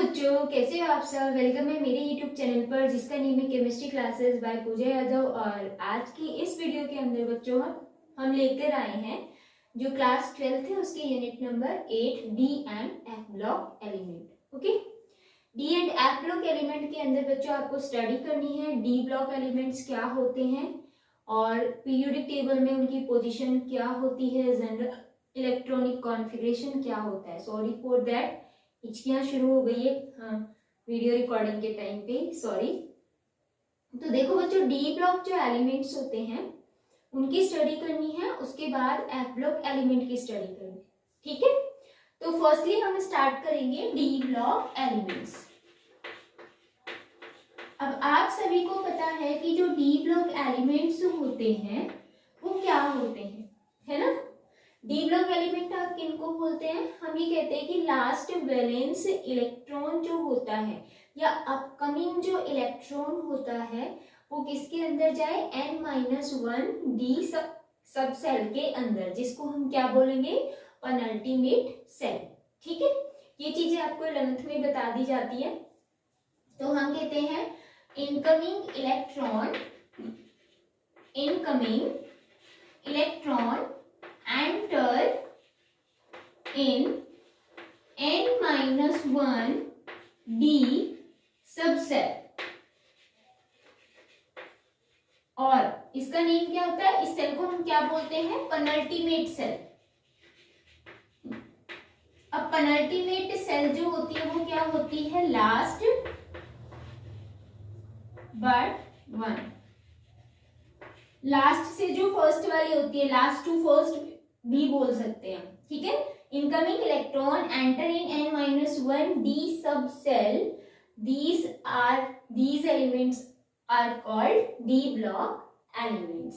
बच्चों, कैसे हो आप सब। वेलकम है मेरे यूट्यूब चैनल पर जिसका नेम है केमिस्ट्री क्लासेस बाय पूजा यादव। और आज की इस वीडियो के अंदर बच्चों हम लेकर आए हैं जो क्लास 12th है उसके unit number 8 D and F block element. Okay, D and F block element के अंदर बच्चों आपको स्टडी करनी है डी ब्लॉक एलिमेंट्स क्या होते हैं और पीरियोडिक टेबल में उनकी पोजीशन क्या होती है, जनरल इलेक्ट्रॉनिक कॉन्फ़िगरेशन क्या होता है। सॉरी फॉर दैट, हिचकियां शुरू हो गई है वीडियो रिकॉर्डिंग के टाइम पे, सॉरी। तो देखो बच्चों, डी ब्लॉक जो एलिमेंट्स होते हैं उनकी स्टडी करनी है, उसके बाद एफ ब्लॉक एलिमेंट की स्टडी करनी है, ठीक है। तो फर्स्टली हम स्टार्ट करेंगे डी ब्लॉक एलिमेंट्स। अब आप सभी को पता है कि जो डी ब्लॉक एलिमेंट्स होते हैं वो क्या होते हैं, है ना। डी ब्लॉक एलिमेंट आप किनको बोलते हैं, हम ये कहते हैं कि लास्ट वैलेंस इलेक्ट्रॉन जो होता है या अपकमिंग जो इलेक्ट्रॉन होता है वो किसके अंदर जाए, n-1 डी सब सेल के अंदर, जिसको हम क्या बोलेंगे, पेनल्टीमेट सेल, ठीक है। ये चीजें आपको 11th में बता दी जाती है। तो हम कहते हैं incoming electron enter in n-1 d subshell, और इसका नेम क्या होता है, इस सेल को हम क्या बोलते हैं, पेनल्टीमेट सेल। अब पेनल्टीमेट सेल जो होती है वो क्या होती है, लास्ट बट वन, लास्ट से जो फर्स्ट वाली होती है, लास्ट टू फर्स्ट भी बोल सकते हैं, ठीक है। Incoming electron enter in n-1 d सब cell, these elements are called d block elements,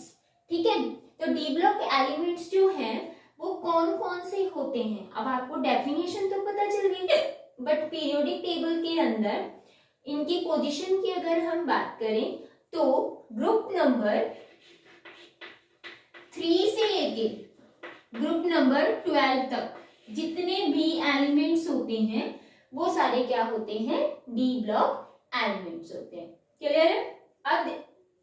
ठीक है। तो d block elements जो हैं वो कौन कौन से होते हैं, अब आपको डेफिनेशन तो पता चल गई, बट पीरियोडिक टेबल के अंदर इनकी पोजीशन की अगर हम बात करें तो ग्रुप नंबर 3 से लेके ग्रुप नंबर 12 तक जितने भी एलिमेंट्स होते हैं वो सारे क्या होते हैं, डी ब्लॉक एलिमेंट्स होते हैं। क्लियर है।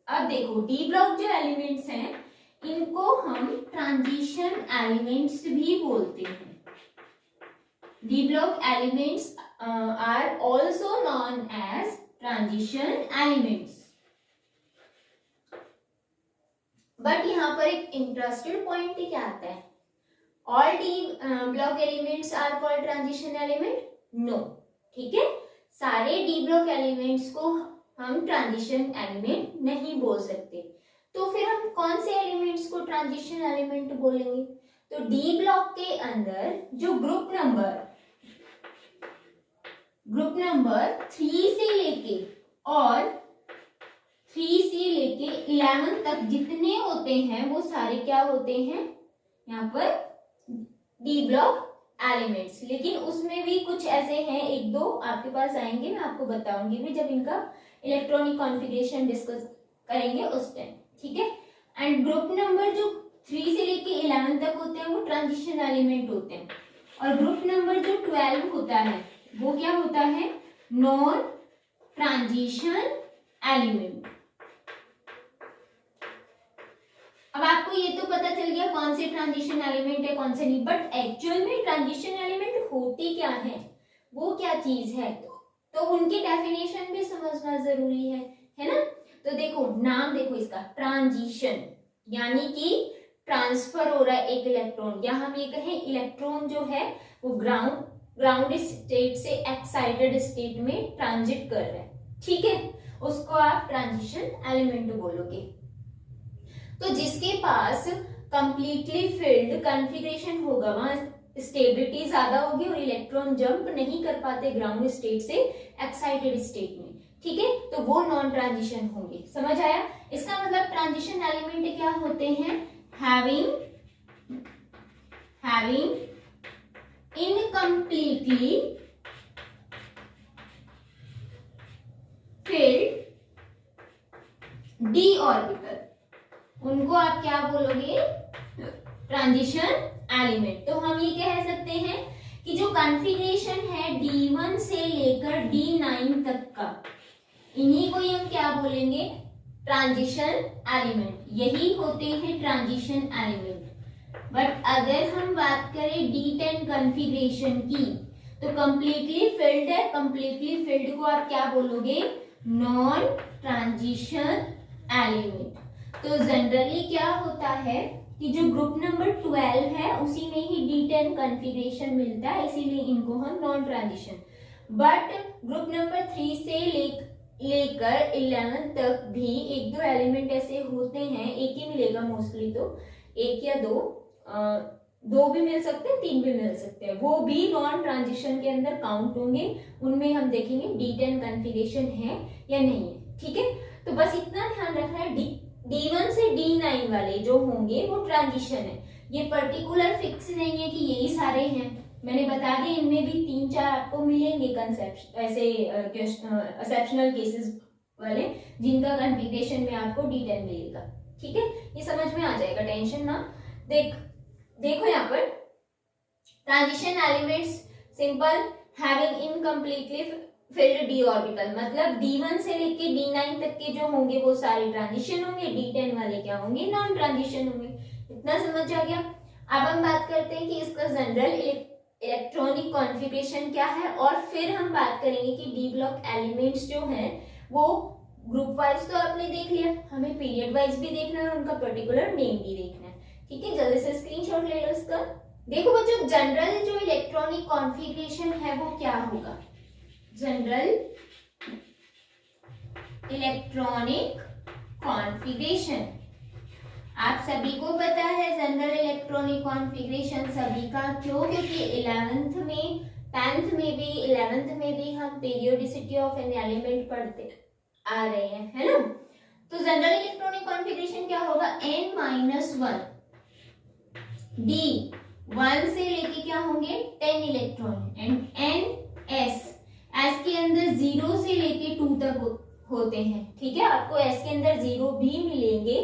अब देखो, डी ब्लॉक जो एलिमेंट्स हैं इनको हम ट्रांजिशन एलिमेंट्स भी बोलते हैं। D block elements are also known as transition elements. But यहाँ पर एक इंटरेस्टेड पॉइंट क्या आता है, all D block elements are called transition element, no, ठीक है। सारे डी ब्लॉक एलिमेंट्स को हम ट्रांजिशन एलिमेंट नहीं बोल सकते। तो फिर हम कौन से एलिमेंट्स को ट्रांजिशन एलिमेंट बोलेंगे, तो डी ब्लॉक के अंदर जो ग्रुप नंबर 3 से लेके और 3 से लेके 11 तक जितने होते हैं वो सारे क्या होते हैं, यहाँ पर डी ब्लॉक एलिमेंट्स। लेकिन उसमें भी कुछ ऐसे हैं, एक दो आपके पास आएंगे, मैं आपको बताऊंगी भी जब इनका इलेक्ट्रॉनिक कॉन्फ़िगरेशन डिस्कस करेंगे उस टाइम, ठीक है। एंड ग्रुप नंबर जो 3 से लेके 11 तक होते हैं वो ट्रांजिशन एलिमेंट होते हैं, और ग्रुप नंबर जो 12 होता है वो क्या होता है, नॉन ट्रांजिशन एलिमेंट। अब आपको ये तो पता चल गया कौन से ट्रांजिशन एलिमेंट है कौन से नहीं, बट एक्चुअल में ट्रांजिशन एलिमेंट होते क्या है, वो क्या चीज है, तो उनकी डेफिनेशन भी समझना जरूरी है ना। तो देखो, नाम देखो इसका, ट्रांजिशन यानी कि ट्रांसफर हो रहा है एक इलेक्ट्रॉन, या हम ये कहें इलेक्ट्रॉन जो है वो ग्राउंड स्टेट से एक्साइटेड स्टेट में ट्रांजिट कर रहा है, ठीक है, उसको आप ट्रांजिशन एलिमेंट बोलोगे। तो जिसके पास कंप्लीटली फिल्ड कॉन्फ़िगरेशन होगा, वहां स्टेबिलिटी ज्यादा होगी और इलेक्ट्रॉन जंप नहीं कर पाते ग्राउंड स्टेट से एक्साइटेड स्टेट में, ठीक है, तो वो नॉन ट्रांजिशन होंगे। समझ आया। इसका मतलब ट्रांजिशन एलिमेंट क्या होते हैं, having incompletely field D orbital, उनको आप क्या बोलोगे, ट्रांजिशन एलिमेंट। तो हम ये कह सकते हैं कि जो कॉन्फ़िगरेशन है D1 से लेकर D9 तक का, इन्हीं को ही हम क्या बोलेंगे, ट्रांजिशन एलिमेंट। यही होते हैं ट्रांजिशन एलिमेंट। बट अगर हम बात करें D10 कॉन्फ़िगरेशन की, तो कंप्लीटली फिल्ड है। कंप्लीटली फिल्ड को आप क्या बोलोगे, नॉन ट्रांजिशन एलिमेंट। तो जनरली क्या होता है कि जो ग्रुप नंबर 12 है उसी में ही D10 कॉन्फ़िगरेशन मिलता है, इसीलिए इनको हम non transition. But group number 3 से लेकर 11 तक भी एक दो एलिमेंट ऐसे होते हैं, एक ही मिलेगा मोस्टली, तो एक या दो भी मिल सकते हैं, 3 भी मिल सकते हैं, वो भी नॉन ट्रांजिशन के अंदर काउंट होंगे। उनमें हम देखेंगे D10 कॉन्फ़िगरेशन है या नहीं है। ठीक है, तो बस इतना ध्यान रखना है, D1 से D9 वाले जो होंगे वो ट्रांजिशन है। ये पर्टिकुलर फिक्स नहीं है कि यही सारे हैं, मैंने बता दिया, इनमें भी 3-4 आपको मिलेंगे कंसेप्ट, ऐसे एक्सेप्शनल केसेस वाले जिनका कॉन्फ़िगरेशन में आपको D10 मिलेगा। ठीक है, ये समझ में आ जाएगा, टेंशन ना। देखो यहाँ पर transition elements simple, having incompletely field d orbital, मतलब D1 से लेके D9 तक के जो होंगे वो सारे ट्रांजिशन होंगे, D10 वाले क्या होंगे, नॉन ट्रांजिशन होंगे। इतना समझ आ गया। अब हम बात करते हैं कि इसका जनरल इलेक्ट्रॉनिक कॉन्फ़िगरेशन क्या है, और फिर हम बात करेंगे कि डी ब्लॉक एलिमेंट्स जो हैं वो ग्रुप वाइज तो आपने देख लिया, हमें पीरियड वाइज भी देखना है और उनका पर्टिकुलर नेम भी देखना है। ठीक है, जल्दी से स्क्रीनशॉट ले लो इसका। देखो बच्चों, जनरल जो इलेक्ट्रॉनिक कॉन्फ़िगरेशन है वो क्या होगा, जनरल इलेक्ट्रॉनिक कॉन्फ़िगरेशन आप सभी को पता है। जनरल इलेक्ट्रॉनिक कॉन्फ़िगरेशन सभी का, क्यों, क्योंकि 11th में, 10th में भी, 11th में भी हम पीरियोडिसिटी ऑफ एन एलिमेंट पढ़ते आ रहे हैं, है ना। तो जनरल इलेक्ट्रॉनिक कॉन्फ़िगरेशन क्या होगा, n-1 D1 से लेके क्या होंगे 10 इलेक्ट्रॉन, एंड n s के अंदर 0 से लेके 2 तक होते हैं। ठीक है, आपको s के अंदर 0 भी मिलेंगे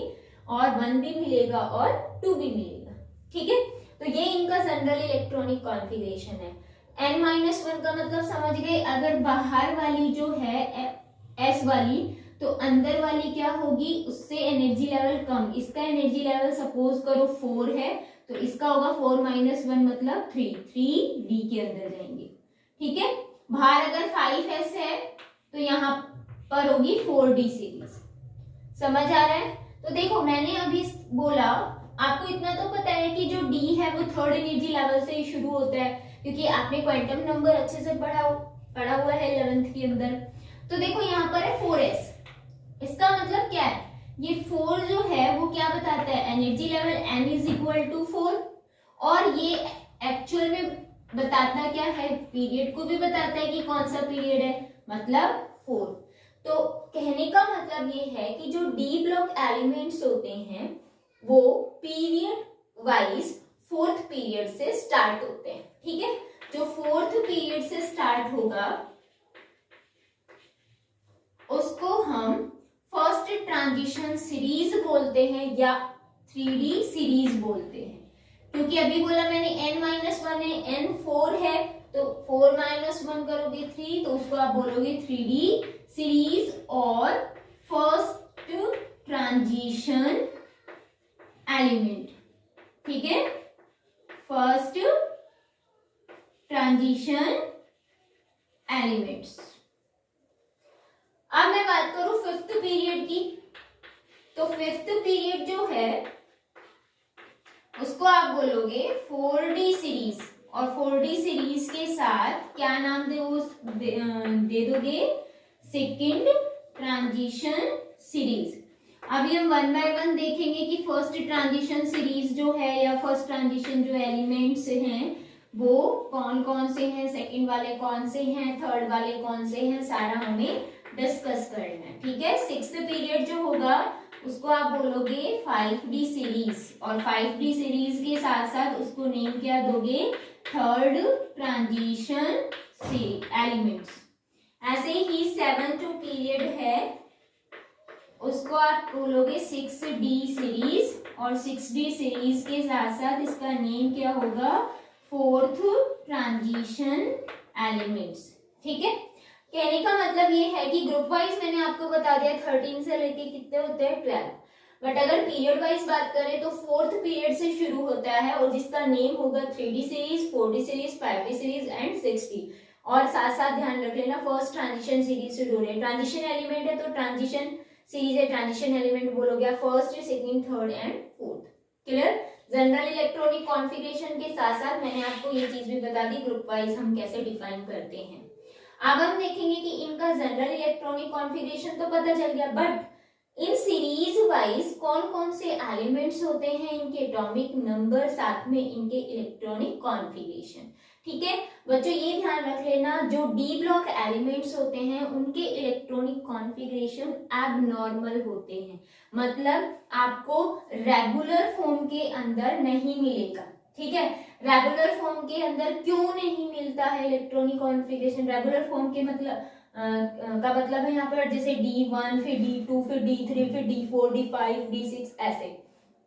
और 1 भी मिलेगा और 2 भी मिलेगा। ठीक है, तो ये इनका जनरल इलेक्ट्रॉनिक कॉन्फ़िगरेशन है। n-1 का मतलब समझ गए, अगर बाहर वाली जो है s वाली, तो अंदर वाली क्या होगी, उससे एनर्जी लेवल कम। इसका एनर्जी लेवल सपोज करो 4 है, तो इसका होगा 4-1 मतलब 3D के अंदर जाएंगे। ठीक है, बाहर अगर 5s है तो यहाँ पर होगी 4D सीरीज। समझ आ रहा है। तो देखो मैंने अभी बोला, आपको इतना तो पता है कि जो D है वो 3rd एनर्जी लेवल से ही शुरू होता है, क्योंकि आपने क्वांटम नंबर अच्छे से पढ़ा हुआ है 11th के अंदर। तो देखो यहाँ पर है 4s, इसका मतलब क्या है, ये 4 जो है वो क्या बताता है, एनर्जी लेवल n = 4, और ये एक्चुअल में बताता क्या है, पीरियड को भी बताता है कि कौन सा पीरियड है, मतलब 4। तो कहने का मतलब ये है कि जो डी ब्लॉक एलिमेंट्स होते हैं वो पीरियड वाइज 4th पीरियड से स्टार्ट होते हैं। ठीक है, जो 4th पीरियड से स्टार्ट होगा उसको हम फर्स्ट ट्रांजिशन सीरीज बोलते हैं या 3D सीरीज बोलते हैं, क्योंकि अभी बोला मैंने n-1 है, n 4 है, तो 4-1 करोगे 3, तो उसको आप बोलोगे 3D सीरीज और फर्स्ट ट्रांजिशन एलिमेंट। ठीक है, फर्स्ट ट्रांजिशन एलिमेंट्स। अब मैं बात करूं 5th पीरियड की, तो 5th पीरियड जो है उसको आप बोलोगे 4D सीरीज, और 4D सीरीज के साथ क्या नाम दे दोगे, सेकेंड ट्रांजिशन सीरीज। अभी हम 1 by 1 देखेंगे कि फर्स्ट ट्रांजिशन सीरीज जो है या फर्स्ट ट्रांजिशन जो एलिमेंट्स हैं वो कौन कौन से हैं, सेकंड वाले कौन से हैं, थर्ड वाले कौन से हैं, सारा हमें डिस्कस करना है। ठीक है, 6th पीरियड जो होगा उसको आप बोलोगे 5D सीरीज, और 5D सीरीज के साथ साथ उसको नेम क्या दोगे, थर्ड ट्रांजिशन एलिमेंट्स। ऐसे ही 7th पीरियड है उसको आप बोलोगे 6D सीरीज, और 6D सीरीज के साथ साथ इसका नेम क्या होगा, 4th ट्रांजिशन एलिमेंट्स। ठीक है, कहने का मतलब ये है कि ग्रुप वाइज मैंने आपको बता दिया 13 से लेके कितने होते हैं 12, बट अगर पीरियड वाइज बात करें तो 4th पीरियड से शुरू होता है और जिसका नेम होगा 3D series, 4D series, 5D series and 6D। और साथ साथ ध्यान रख लेना फर्स्ट ट्रांजिशन सीरीज से जुड़े, ट्रांजिशन एलिमेंट है तो ट्रांजिशन सीरीज है, ट्रांजिशन एलिमेंट बोलोगे first, second, third and fourth. Clear? General electronic configuration के साथ साथ मैंने आपको ये चीज भी बता दी ग्रुप वाइज हम कैसे डिफाइन करते हैं। अब हम देखेंगे कि इनका जनरल इलेक्ट्रॉनिक कॉन्फ़िगरेशन तो पता चल गया, बट इन सीरीज वाइज कौन कौन से एलिमेंट्स होते हैं, इनके एटॉमिक नंबर, साथ में इनके इलेक्ट्रॉनिक कॉन्फ़िगरेशन। ठीक है बच्चों, ये ध्यान रख लेना जो डी ब्लॉक एलिमेंट्स होते हैं उनके इलेक्ट्रॉनिक कॉन्फ़िगरेशन एबनॉर्मल होते हैं, मतलब आपको रेगुलर फॉर्म के अंदर नहीं मिलेगा। ठीक है, रेगुलर फॉर्म के अंदर क्यों नहीं मिलता है इलेक्ट्रॉनिक कॉन्फ़िगरेशन? रेगुलर फॉर्म के मतलब का मतलब है यहाँ पर जैसे D1 फिर D2 फिर D3 फिर D4 D5 D6 ऐसे,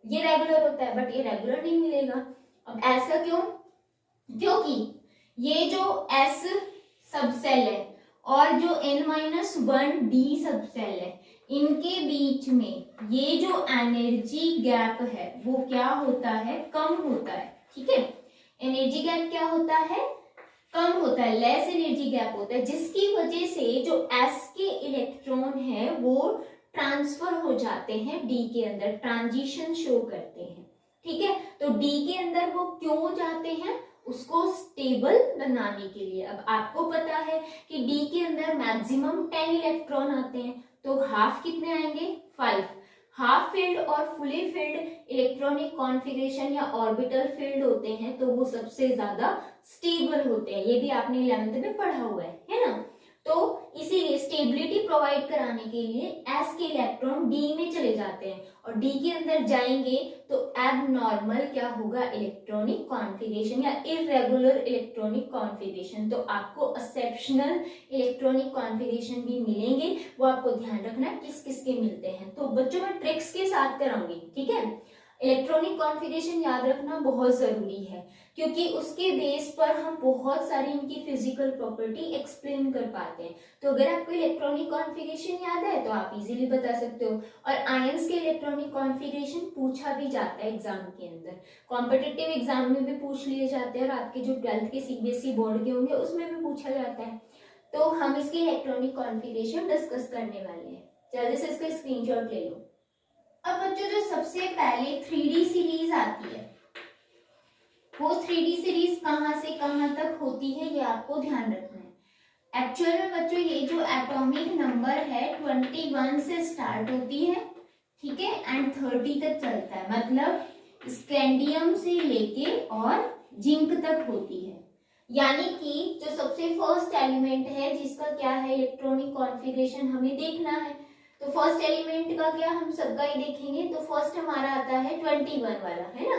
ये रेगुलर होता है, बट ये रेगुलर नहीं मिलेगा। अब ऐसा क्यों? क्योंकि ये जो S सबसेल है और जो N-1D सबसेल है, इनके बीच में ये जो एनर्जी गैप है वो क्या होता है? कम होता है। ठीक है, एनर्जी गैप क्या होता है? कम होता है, लेस एनर्जी गैप होता है, जिसकी वजह से जो S के इलेक्ट्रॉन है वो ट्रांसफर हो जाते हैं D के अंदर, ट्रांजिशन शो करते हैं। ठीक है, तो D के अंदर वो क्यों जाते हैं? उसको स्टेबल बनाने के लिए। अब आपको पता है कि D के अंदर मैक्सिमम 10 इलेक्ट्रॉन आते हैं, तो हाफ कितने आएंगे? 5। हाफ फील्ड और फुली फील्ड इलेक्ट्रॉनिक कॉन्फ़िगरेशन या ऑर्बिटल फील्ड होते हैं तो वो सबसे ज्यादा स्टेबल होते हैं, ये भी आपने 11th में पढ़ा हुआ है ना? तो इसीलिए स्टेबिलिटी प्रोवाइड कराने के लिए S के इलेक्ट्रॉन D में चले जाते हैं और D के अंदर जाएंगे तो एबनॉर्मल क्या होगा? इलेक्ट्रॉनिक कॉन्फ़िगरेशन या इरेगुलर इलेक्ट्रॉनिक कॉन्फ़िगरेशन। तो आपको एक्सेप्शनल इलेक्ट्रॉनिक कॉन्फ़िगरेशन भी मिलेंगे, वो आपको ध्यान रखना किस किस के मिलते हैं। तो बच्चों मैं ट्रिक्स के साथ कराऊंगी। ठीक है, इलेक्ट्रॉनिक कॉन्फ़िगरेशन याद रखना बहुत जरूरी है क्योंकि उसके बेस पर हम बहुत सारी इनकी फिजिकल प्रॉपर्टी एक्सप्लेन कर पाते हैं। तो अगर आपको इलेक्ट्रॉनिक कॉन्फ़िगरेशन याद है तो आप इजीली बता सकते हो। और आयंस के इलेक्ट्रॉनिक कॉन्फ़िगरेशन पूछा भी जाता है एग्जाम के अंदर, कॉम्पिटिटिव एग्जाम में भी पूछ लिए जाते हैं और आपके जो 12th के CBSE बोर्ड के होंगे उसमें भी पूछा जाता है। तो हम इसके इलेक्ट्रॉनिक कॉन्फ़िगरेशन डिस्कस करने वाले हैं, जल्दी से इसका स्क्रीनशॉट ले लो। अब बच्चों जो सबसे पहले 3D सीरीज आती है वो 3D सीरीज कहां से कहां तक होती है ये आपको ध्यान रखना है। एक्चुअल में बच्चों ये जो एटॉमिक नंबर है 21 से स्टार्ट होती है, ठीक है, एंड 30 तक चलता है, मतलब स्कैंडियम से लेके और जिंक तक होती है। यानी कि जो सबसे फर्स्ट एलिमेंट है जिसका क्या है इलेक्ट्रॉनिक कॉन्फ़िगरेशन हमें देखना है, तो फर्स्ट एलिमेंट का क्या हम सबका ही देखेंगे। तो फर्स्ट हमारा आता है 21 वाला, है ना,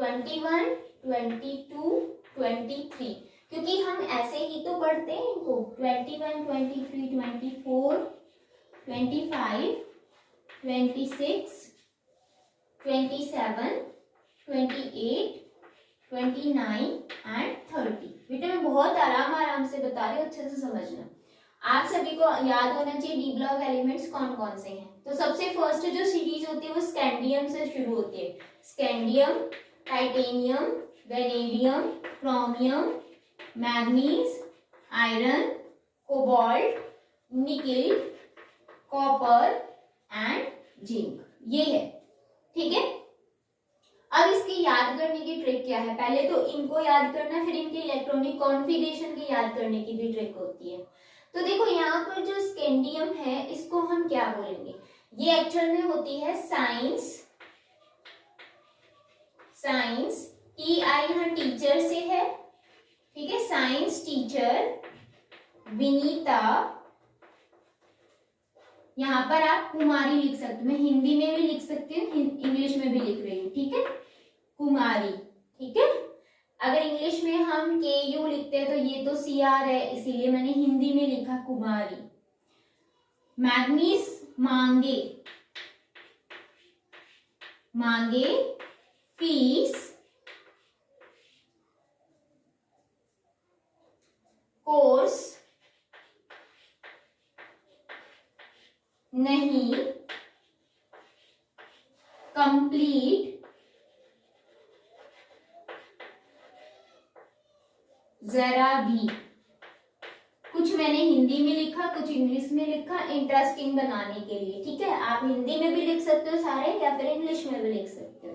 21 22 23, क्योंकि हम ऐसे ही तो पढ़ते हैं इनको 21 23 24 25 26 27 28 29 एंड 30। बेटा मैं बहुत आराम से बता रही हूँ, अच्छे से समझना। आप सभी को याद होना चाहिए डी ब्लॉक एलिमेंट्स कौन कौन से हैं। तो सबसे फर्स्ट जो सीरीज होती है वो स्कैंडियम से शुरू होती है। Scandium, titanium, vanadium, chromium, manganese, iron, cobalt, nickel, copper and zinc, ये है। ठीक है, अब इसकी याद करने की ट्रिक क्या है? पहले तो इनको याद करना, फिर इनके इलेक्ट्रॉनिक कॉन्फ़िगरेशन की याद करने की भी ट्रिक होती है। तो देखो यहाँ पर जो स्कैंडियम है इसको हम क्या बोलेंगे? ये एक्चुअल में होती है साइंस, टी आई यहाँ टीचर से है, ठीक है, साइंस टीचर विनीता, यहाँ पर आप कुमारी लिख सकते हो, मैं हिंदी में भी लिख सकती हूँ, इंग्लिश में भी लिख रही हूँ, ठीक है, कुमारी। ठीक है, अगर इंग्लिश में हम KU लिखते हैं तो ये तो CR है, इसीलिए मैंने हिंदी में लिखा कुमारी। मैग्नीज मांगे, मांगे फीस, कोर्स नहीं कंप्लीट जरा भी। कुछ मैंने हिंदी में लिखा, कुछ इंग्लिश में लिखा इंटरेस्टिंग बनाने के लिए, ठीक है। आप हिंदी में भी लिख सकते हो सारे, या फिर इंग्लिश में भी लिख सकते हो।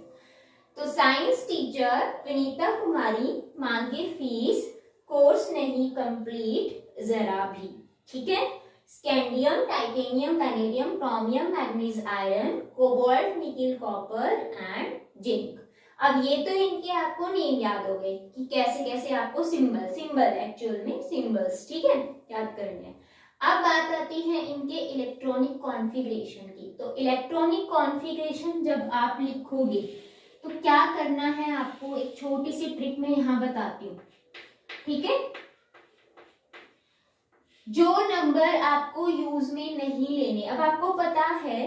तो साइंस टीचर विनीता कुमारी मांगे फीस, कोर्स नहीं कंप्लीट जरा भी, ठीक है। Scandium, titanium, vanadium, chromium, manganese, iron, cobalt, nickel, copper and zinc. अब ये तो इनके आपको नेम याद हो गए कि कैसे कैसे आपको सिंबल एक्चुअल में सिंबल्स, ठीक है, याद करने हैं। अब बात आती है इनके इलेक्ट्रॉनिक कॉन्फ़िगरेशन की। तो इलेक्ट्रॉनिक कॉन्फ़िगरेशन जब आप लिखोगे तो क्या करना है आपको, एक छोटी सी ट्रिक मैं यहाँ बताती हूँ, ठीक है। जो नंबर आपको यूज में नहीं लेने, अब आपको पता है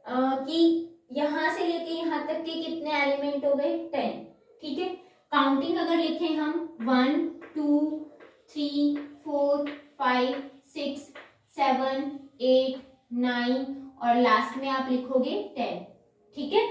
कि यहां से लेके यहां तक के कितने एलिमेंट हो गए, 10, ठीक है। काउंटिंग अगर लिखें हम 1 2 3 4 5 6 7 8 9 और लास्ट में आप लिखोगे 10, ठीक है।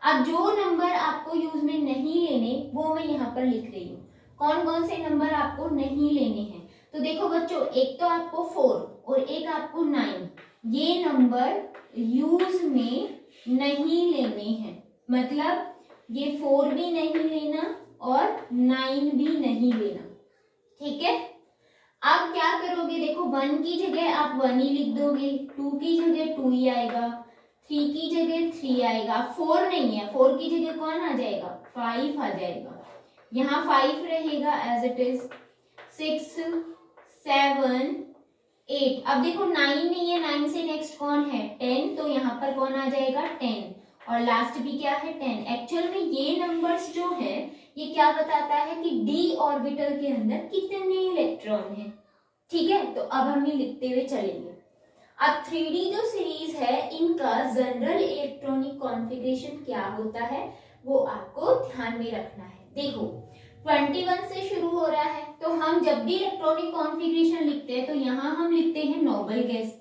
अब जो नंबर आपको यूज में नहीं लेने वो मैं यहाँ पर लिख रही हूँ। कौन कौन से नंबर आपको नहीं लेने हैं, तो देखो बच्चों, एक तो आपको 4 और एक आपको 9, ये नंबर यूज में नहीं लेने हैं। मतलब ये 4 भी नहीं लेना और 9 भी नहीं लेना, ठीक है। अब क्या करोगे, देखो 1 की जगह आप 1 ही लिख दोगे, 2 की जगह 2 ही आएगा, 3 की जगह 3 आएगा, 4 नहीं है, 4 की जगह कौन आ जाएगा, 5 आ जाएगा, यहाँ 5 रहेगा एज इट इज, 6 7 8। अब देखो 9 नहीं है, 9 से नेक्स्ट कौन है, 10, तो यहाँ पर कौन आ जाएगा 10 और लास्ट भी क्या है 10। एक्चुअल में ये नंबर्स जो है ये क्या बताता है कि डी ऑर्बिटल के अंदर कितने इलेक्ट्रॉन हैं, ठीक है। तो अब हम ये लिखते हुए चलेंगे। अब 3D जो सीरीज है इनका जनरल इलेक्ट्रॉनिक कॉन्फ़िगरेशन क्या होता है वो आपको ध्यान में रखना है। देखो 21 से शुरू हो रहा है, तो हम जब भी इलेक्ट्रॉनिक कॉन्फ़िगरेशन लिखते हैं तो यहाँ हम लिखते हैं नोबल गैस,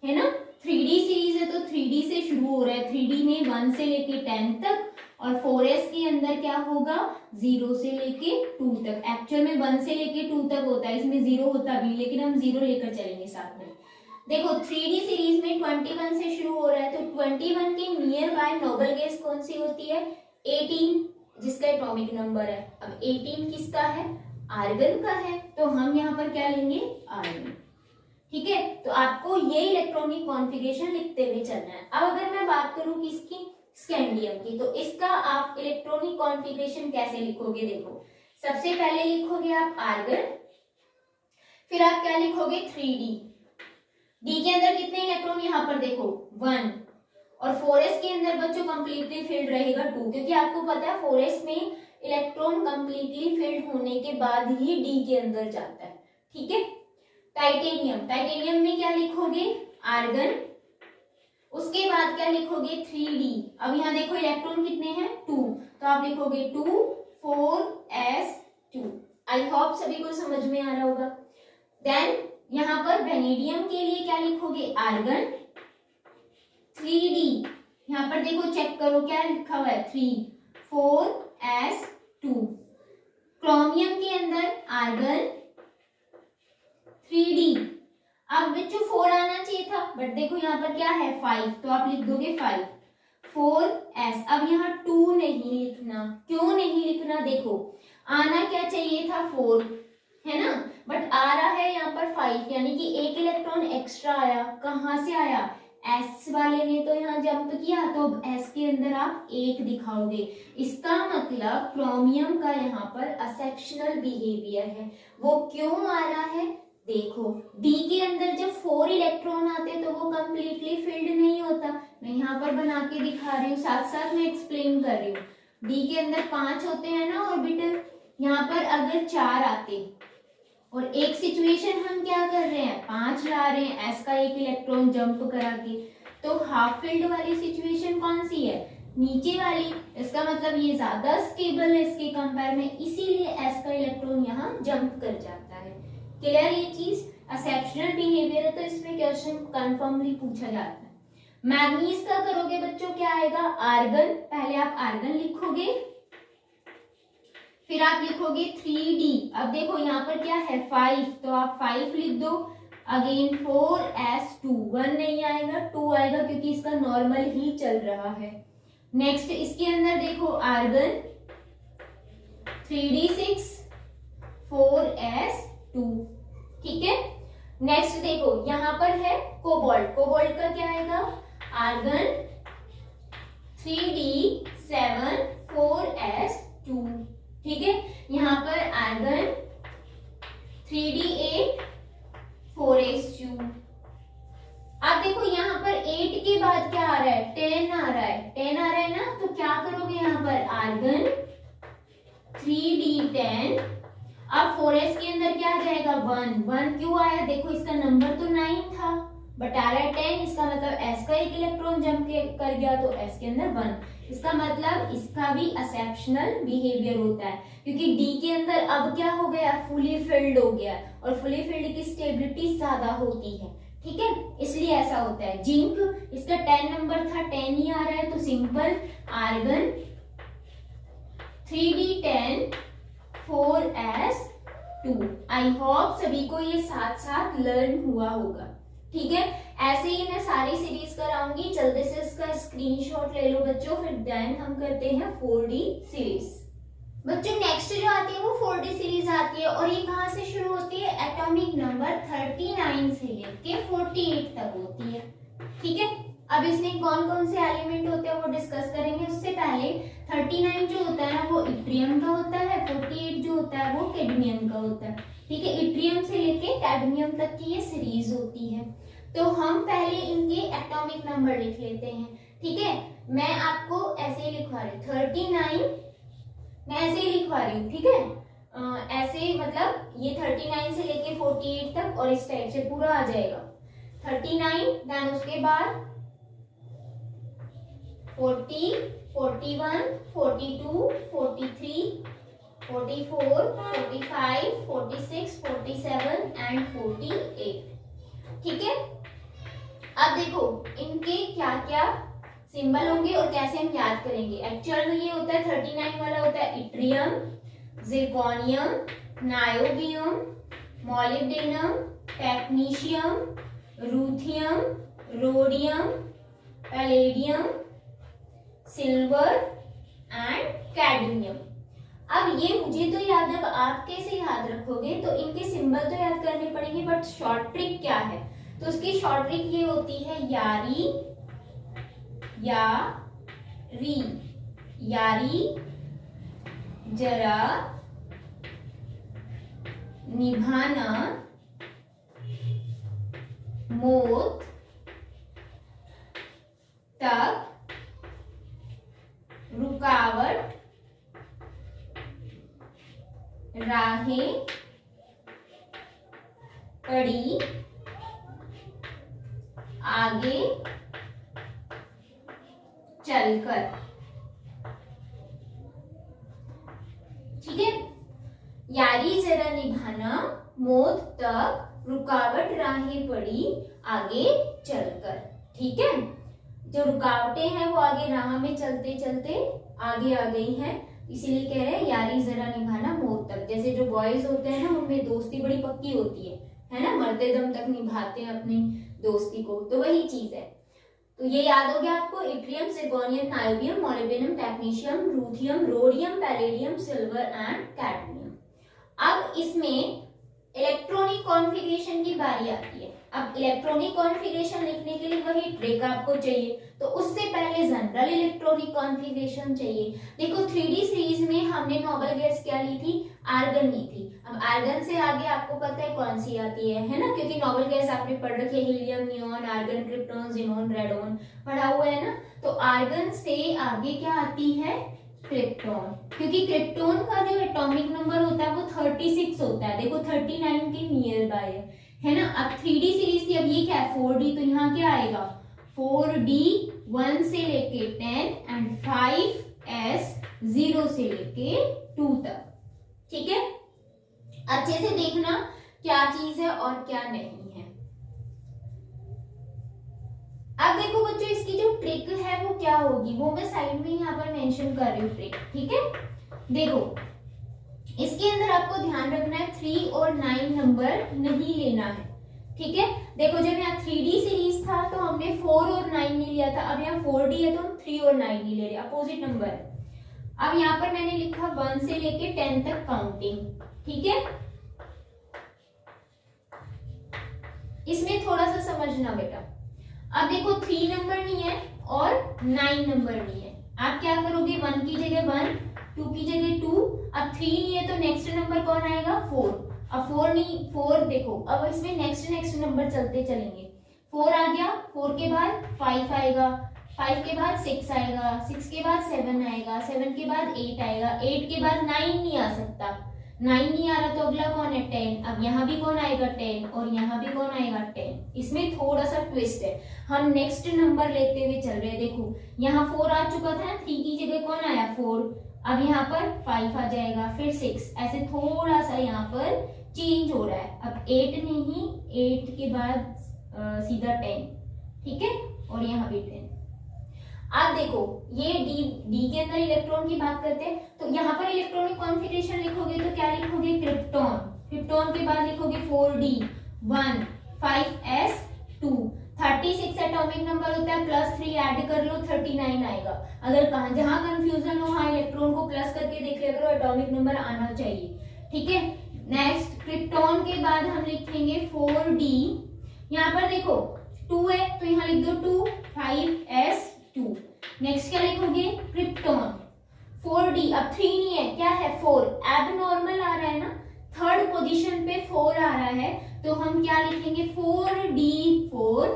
है ना। 3D सीरीज है तो 3D से शुरू हो रहा है, 3D में 1 से लेके 10 तक, और 4S के अंदर क्या होगा 0 से लेके 2 तक। एक्चुअल में 1 से लेके 2 तक होता है, इसमें 0 होता भी, लेकिन हम 0 लेकर चलेंगे साथ में। देखो 3D सीरीज में 21 से शुरू हो रहा है, तो 21 के नियर बाय नोबल गैस कौन सी होती है, 18, जिसका एटॉमिक नंबर है। अब 18 किसका है, आर्गन का है, तो हम यहाँ पर क्या लेंगे, आर्गन, ठीक है। तो आपको ये इलेक्ट्रॉनिक कॉन्फ़िगरेशन लिखते हुए चलना है। अब अगर मैं बात करूं किसकी, स्कैंडियम की, तो इसका आप इलेक्ट्रॉनिक कॉन्फ़िगरेशन कैसे लिखोगे, देखो सबसे पहले लिखोगे आप आर्गन, फिर आप क्या लिखोगे 3D। डी के अंदर कितने इलेक्ट्रॉन, यहाँ पर देखो 1, और 4s के अंदर बच्चों कंप्लीटली फिल्ड रहेगा 2, क्योंकि आपको पता है 4s में इलेक्ट्रॉन कंप्लीटली फिल्ड होने के बाद ही डी के अंदर जाता है, ठीक है। टाइटेनियम में क्या लिखोगे, आर्गन, उसके बाद क्या लिखोगे 3D। अब यहाँ देखो इलेक्ट्रॉन कितने हैं 2, तो आप लिखोगे 2 4s2। आई होप सभी को समझ में आ रहा होगा। देन यहाँ पर वेनेडियम के लिए क्या लिखोगे, आर्गन, 3D, यहाँ पर देखो चेक करो क्या लिखा हुआ है 3 4s2। क्रोमियम के अंदर आर्गन, 3D। अब बच्चों 4 आना चाहिए था, बट देखो यहाँ पर क्या है 5, तो आप लिख दोगे 5 4s। अब यहाँ 2 नहीं लिखना, क्यों नहीं लिखना, देखो आना क्या चाहिए था 4, है ना, बट आ रहा है यहाँ पर 5, यानी कि एक इलेक्ट्रॉन एक्स्ट्रा आया। कहाँ से आया, एस वाले ने तो यहाँ जंप किया, तो अब एस के अंदर आप 1 दिखाओगे। इसका मतलब क्रोमियम का यहाँ पर असेप्शनल बिहेवियर है। वो क्यों आ रहा है, देखो डी के अंदर जब 4 इलेक्ट्रॉन आते हैं तो वो कंप्लीटली फिल्ड नहीं होता। मैं यहाँ पर बना के दिखा रही हूँ, साथ साथ मैं एक्सप्लेन कर रही हूँ। डी के अंदर 5 होते हैं ना ऑर्बिटल, यहाँ पर अगर 4 आते और एक सिचुएशन हम क्या कर रहे हैं 5 ला रहे हैं, एस का एक इलेक्ट्रॉन जंप करा के, तो हाफ फिल्ड वाली सिचुएशन कौन सी है, नीचे वाली। इसका मतलब ये ज्यादा स्टेबल है इसके कंपेयर में, इसीलिए एस का इलेक्ट्रॉन यहाँ जंप कर जाता है। क्लियर ये चीज। एक्सेप्शनल बिहेवियर है तो इसमें क्वेश्चन कंफर्मली पूछा जाता है। मैग्नीज का करोगे बच्चों क्या आएगा, आर्गन। पहले आप आर्गन लिखोगे, फिर आप लिखोगे 3D। अब देखो यहाँ पर क्या है 5, तो आप 5 लिख दो। अगेन 4s2, 1 नहीं आएगा 2 आएगा क्योंकि इसका नॉर्मल ही चल रहा है। नेक्स्ट इसके अंदर देखो आर्गन 3D6 4s2, ठीक है। नेक्स्ट देखो यहाँ पर है कोबाल्ट, कोबाल्ट का क्या आएगा, आर्गन 3D7 4s2, ठीक है। यहाँ पर आर्गन 3D8 4s2। अब देखो यहाँ पर 8 के बाद क्या आ रहा है, 10 आ रहा है, 10 आ रहा है ना, तो क्या करोगे यहाँ पर आर्गन 3D10। अब 4s के अंदर क्या आ जाएगा 1, 1 क्यों आया, देखो इसका नंबर तो 9 था बट आ रहा है 10, इसका मतलब s का एक इलेक्ट्रॉन जंप कर गया तो s के अंदर 1। इसका मतलब इसका भी एक्सेप्शनल बिहेवियर होता है क्योंकि d के अंदर अब क्या हो गया, फुली फिल्ड हो गया और फुली फिल्ड की स्टेबिलिटी ज्यादा होती है, ठीक है, इसलिए ऐसा होता है। जिंक इसका 10 नंबर था, 10 ही आ रहा है तो simple argon 3D10 4s2। I hope सभी को ये साथ साथ लर्न हुआ होगा, ठीक है। ऐसे ही मैं सारी सीरीज कराऊंगी, जल्दी से इसका स्क्रीनशॉट ले लो बच्चों, फिर देन हम करते हैं 4D सीरीज। बच्चों नेक्स्ट जो आती है वो 4D सीरीज आती है और ये कहाँ से शुरू होती है, एटॉमिक नंबर 39 से लेके 48 तक होती है, ठीक है। अब इसमें कौन कौन से एलिमेंट होते हैं वो डिस्कस करेंगे। उससे पहले 39 जो होता है ना वो इट्रियम का होता है, 48 जो होता है वो कैडमियम का होता है, ठीक है। इट्रियम से लेके कैडमियम तक की ये सीरीज होती है। तो हम पहले इनके एटॉमिक नंबर लिख लेते हैं, ठीक है। मैं आपको ऐसे ही लिखवा रही हूँ 39, मैं ऐसे ही लिखवा रही हूँ, ठीक है। ऐसे मतलब ये 39 से लेके 48 तक और इस टाइप से पूरा आ जाएगा 39, देन उसके बाद 40, 41, 42, 43, 44, 45, 46, 47 एंड 48, ठीक है। अब देखो इनके क्या क्या सिंबल होंगे और कैसे हम याद करेंगे। एक्चुअल में ये होता है 39 वाला होता है yttrium, zirconium, niobium, molybdenum, technetium, ruthenium, rhodium, palladium, silver and cadmium. अब ये मुझे तो याद है, अब आप कैसे याद रखोगे, तो इनके सिंबल तो याद करने पड़ेंगे बट शॉर्ट ट्रिक क्या है, तो उसकी शॉर्ट ट्रिक ये होती है यारी या री। यारी जरा निभाना, मौत तक, रुकावट, राहें पड़ी, आगे चलकर, ठीक है। यारी जरा निभाना, मौत तक, रुकावट राहें पड़ी, आगे चलकर, ठीक है। जो रुकावटें हैं वो आगे राह में चलते चलते आगे आ गई हैं, इसीलिए कह रहे हैं यारी जरा निभाना मौत तक। जैसे जो बॉयज होते हैं ना उनमें दोस्ती बड़ी पक्की होती है ना, मरते दम तक निभाते हैं अपनी दोस्ती को, तो वही चीज है। तो ये याद हो गया आपको, yttrium, zirconium, niobium, molybdenum, technetium, ruthenium, rhodium, palladium, silver and cadmium. अब इसमें इलेक्ट्रॉनिक कॉन्फ़िगरेशन की बारी आती है। अब इलेक्ट्रॉनिक कॉन्फ़िगरेशन लिखने के लिए वही ट्रिक आपको चाहिए, तो उससे पहले जनरल इलेक्ट्रॉनिक कॉन्फ़िगरेशन चाहिए। देखो 3D सीरीज में हमने नोबल गैस क्या ली थी, आर्गन ली थी। अब आर्गन से आगे आपको पता है कौन सी आती है ना, क्योंकि नोबल गैस आपने पढ़ रखी है, helium, neon, argon, krypton, xenon, radon पढ़ा हुआ है ना। तो आर्गन से आगे क्या आती है, क्रिप्टॉन, क्योंकि क्रिप्टॉन का जो एटॉमिक नंबर होता है वो 36 होता है। देखो 39 के नियर बाय है ना। अब 3D सीरीज थी, अब ये क्या है 4D, तो यहाँ क्या आएगा 4D 1 से लेके 10 एंड 5S 0 से लेके 2 तक, ठीक है। अच्छे से देखना क्या चीज है और क्या नहीं है। अब देखो बच्चों, इसकी जो ट्रिक है वो क्या होगी, वो मैं साइड में यहाँ पर मेंशन कर रही हूँ ट्रिक, ठीक है। देखो इसके अंदर आपको ध्यान रखना है 3 और 9 नंबर नहीं लेना है, ठीक है। देखो जब यहाँ 3D सीरीज था तो हमने 4 और 9 नहीं लिया था, अब यहाँ 4D है तो हम 3 और 9 नहीं ले रहे, अपोजिट नंबर है। अब यहाँ पर मैंने लिखा 1 से लेके 10 तक काउंटिंग, ठीक है। इसमें थोड़ा सा समझना बेटा। अब देखो 3 नंबर नहीं है और 9 नंबर नहीं है, आप क्या करोगे, 1 की जगह 1, 2 की जगह 2, अब 3 नहीं है तो नेक्स्ट नंबर कौन आएगा, 4। अब 4 नहीं, 4 देखो अब इसमें नेक्स्ट नंबर चलते चलेंगे, 4 आ गया, 4 के बाद 5 आएगा, 5 के बाद 6 आएगा, 6 के बाद 7 आएगा, 7 के बाद 8 आएगा, 8 के बाद 9 नहीं आ सकता, 9 नहीं आ रहा तो अगला कौन है, 10। अब यहाँ भी कौन आएगा, 10, और यहाँ भी कौन आएगा, 10। इसमें थोड़ा सा ट्विस्ट है, हम नेक्स्ट नंबर लेते हुए चल रहे हैं। देखो यहाँ 4 आ चुका था, 3 की जगह कौन आया, 4, अब यहाँ पर 5 आ जाएगा, फिर 6, ऐसे थोड़ा सा यहाँ पर चेंज हो रहा है। अब 8 नहीं, 8 के बाद सीधा 10, ठीक है, और यहाँ भी 10। अब देखो ये डी के अंदर इलेक्ट्रॉन की बात करते हैं, तो यहाँ पर इलेक्ट्रॉनिक कॉन्फ़िगरेशन लिखोगे तो क्या लिखोगे, क्रिप्टॉन, क्रिप्टॉन के बाद लिखोगे 4d 1 5s2, 36 एटॉमिक नंबर होता है, +3 ऐड कर लो 39 आएगा। अगर कहां जहां कंफ्यूजन हो वहां इलेक्ट्रॉन को प्लस करके देख लिया करो, एटॉमिक नंबर आना चाहिए, ठीक है। नेक्स्ट क्रिप्टॉन के बाद हम लिखेंगे 4d, यहाँ पर देखो 2 है तो यहाँ लिख दो 2 5s2। नेक्स्ट क्या लिखोगे, क्रिप्टॉन 4d, अब 3 नहीं है, क्या है 4, एबनॉर्मल आ रहा है ना, थर्ड पोजीशन पे 4 आ रहा है, तो हम क्या लिखेंगे 4d4